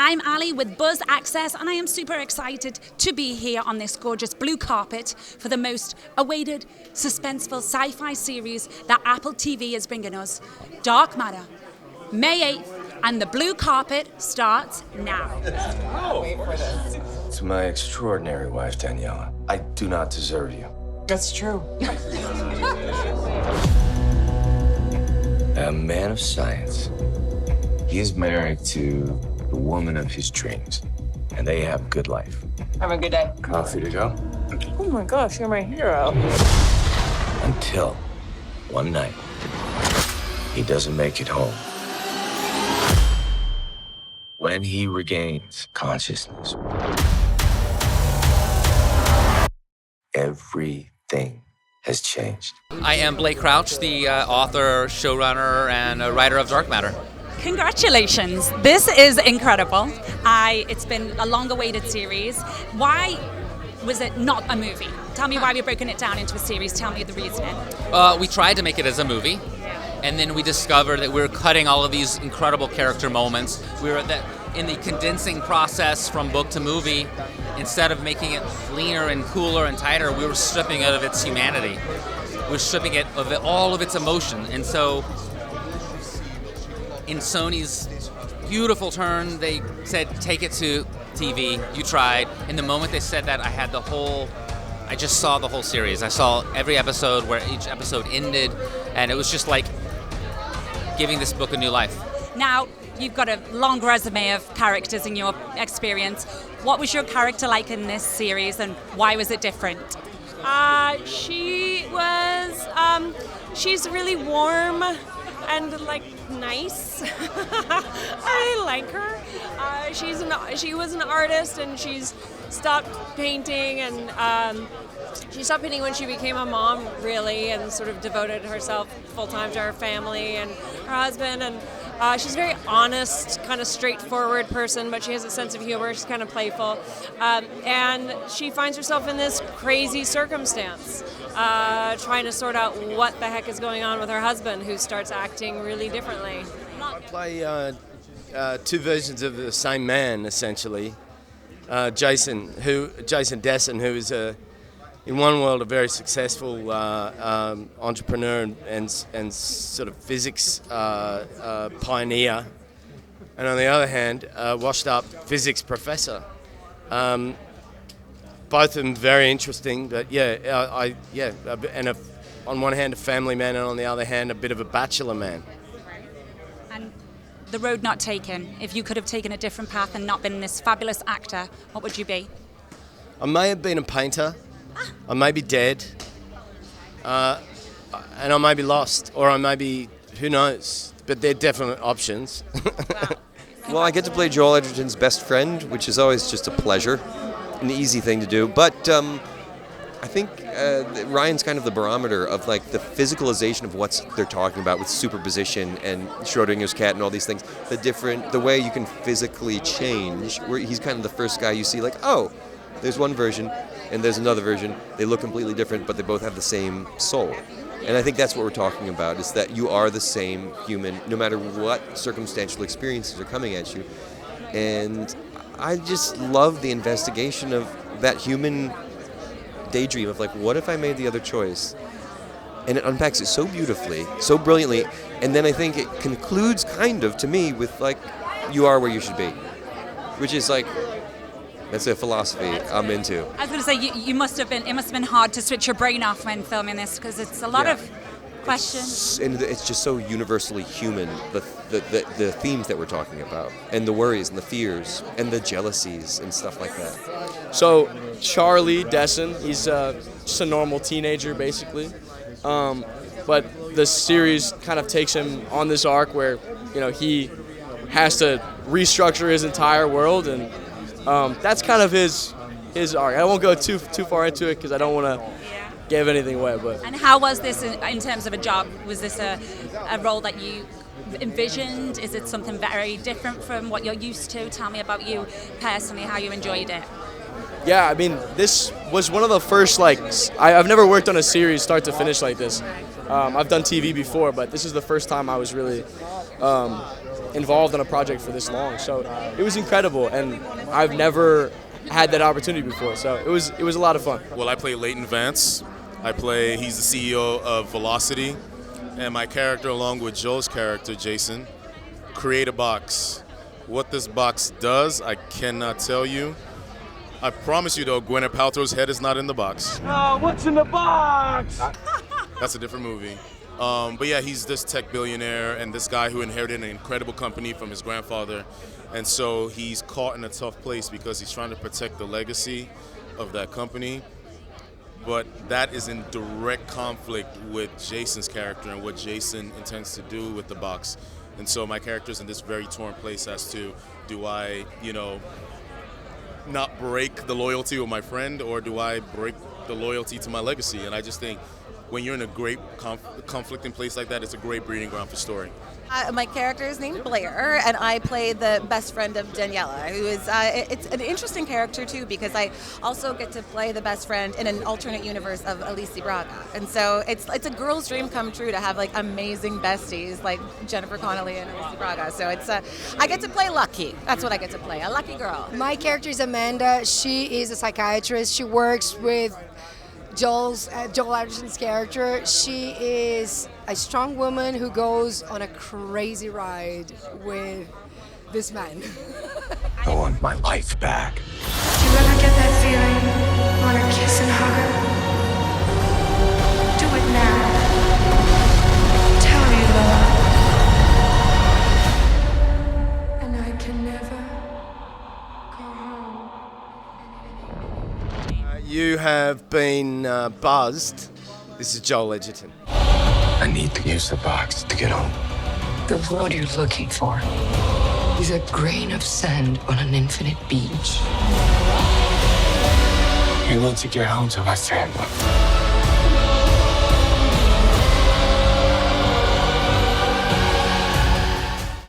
I'm Ali with Buzz Access, and I am super excited to be here on this gorgeous blue carpet for the most awaited, suspenseful sci-fi series that Apple TV is bringing us, Dark Matter, May 8th, and the blue carpet starts now. To my extraordinary wife, Daniela, I do not deserve you. That's true. A man of science. He is married to the woman of his dreams, and they have a good life. Have a good day. Coffee to go? Oh my gosh, you're my hero. Until one night, he doesn't make it home. When he regains consciousness, everything has changed. I am Blake Crouch, the author, showrunner, and writer of Dark Matter. Congratulations. This is incredible. It's been a long-awaited series. Why was it not a movie? Tell me why we've broken it down into a series. Tell me the reasoning. We tried to make it as a movie, and then we discovered that we were cutting all of these incredible character moments. We were in the condensing process from book to movie. Instead of making it leaner and cooler and tighter, we were stripping it of its humanity. We were stripping it of all of its emotion. And so in Sony's beautiful turn, they said, take it to TV. You tried. And the moment they said that, I just saw the whole series. I saw every episode where each episode ended, and it was just like giving this book a new life. Now, you've got a long resume of characters in your experience. What was your character like in this series, and why was it different? She's really warm and nice. I like her. She was an artist, and she's stopped painting, and she stopped painting when she became a mom, really, and sort of devoted herself full time to her family and her husband. And she's a very honest, kind of straightforward person, but she has a sense of humor. She's kind of playful. And she finds herself in this crazy circumstance, trying to sort out what the heck is going on with her husband, who starts acting really differently. I play two versions of the same man, essentially. Jason Desson, who is in one world a very successful entrepreneur and sort of physics pioneer, and on the other hand, washed up physics professor. Both of them very interesting, but on one hand a family man, and on the other hand a bit of a bachelor man. And the road not taken. If you could have taken a different path and not been this fabulous actor, what would you be? I may have been a painter. I may be dead, and I may be lost, or I may be, who knows, but they're definite options. Well, I get to play Joel Edgerton's best friend, which is always just a pleasure, an easy thing to do, but I think Ryan's kind of the barometer of the physicalization of what they're talking about with superposition and Schrodinger's cat and all these things, the way you can physically change, where he's kind of the first guy you see there's one version and there's another version. They look completely different, but they both have the same soul. And I think that's what we're talking about, is that you are the same human, no matter what circumstantial experiences are coming at you. And I just love the investigation of that human daydream of what if I made the other choice? And it unpacks it so beautifully, so brilliantly. And then I think it concludes to me with you are where you should be, which is that's a philosophy I'm into. I was going to say, it must have been hard to switch your brain off when filming this, because it's a lot of questions. And it's just so universally human, the themes that we're talking about, and the worries and the fears and the jealousies and stuff like that. So Charlie Desson, he's just a normal teenager, basically. But the series kind of takes him on this arc where, he has to restructure his entire world, and that's kind of his arc. I won't go too far into it because I don't want to give anything away. But and how was this in terms of a job? Was this a role that you envisioned? Is it something very different from what you're used to? Tell me about you personally, how you enjoyed it. Yeah, I mean, this was one of the first, I've never worked on a series start to finish like this. I've done TV before, but this is the first time I was really involved in a project for this long. So it was incredible, and I've never had that opportunity before. So it was a lot of fun. Well, I play Leighton Vance. He's the CEO of Velocity, and my character, along with Joel's character, Jason, create a box. What this box does, I cannot tell you. I promise you, though, Gwyneth Paltrow's head is not in the box. Oh, what's in the box? That's a different movie. But yeah, he's this tech billionaire and this guy who inherited an incredible company from his grandfather. And so he's caught in a tough place because he's trying to protect the legacy of that company. But that is in direct conflict with Jason's character and what Jason intends to do with the box. And so my character's in this very torn place as to, do I, not break the loyalty of my friend, or do I break the loyalty to my legacy? And I just think when you're in a great conflicting place like that, it's a great breeding ground for story. My character is named Blair, and I play the best friend of Daniela, who is, it's an interesting character too, because I also get to play the best friend in an alternate universe of Alicia Braga. And so it's a girl's dream come true to have like amazing besties like Jennifer Connelly and Alicia Braga. So it's, I get to play lucky. That's what I get to play, a lucky girl. My character is Amanda. She is a psychiatrist. She works with Joel Edgerton's character. She is a strong woman who goes on a crazy ride with this man. I want my life back. Do you ever get that feeling? Want to kiss and hug her? Do it now. Tell her you love her. And I can never go home. You have been buzzed. This is Joel Edgerton. I need to use the box to get home. The world you're looking for is a grain of sand on an infinite beach. I need to get home to my family.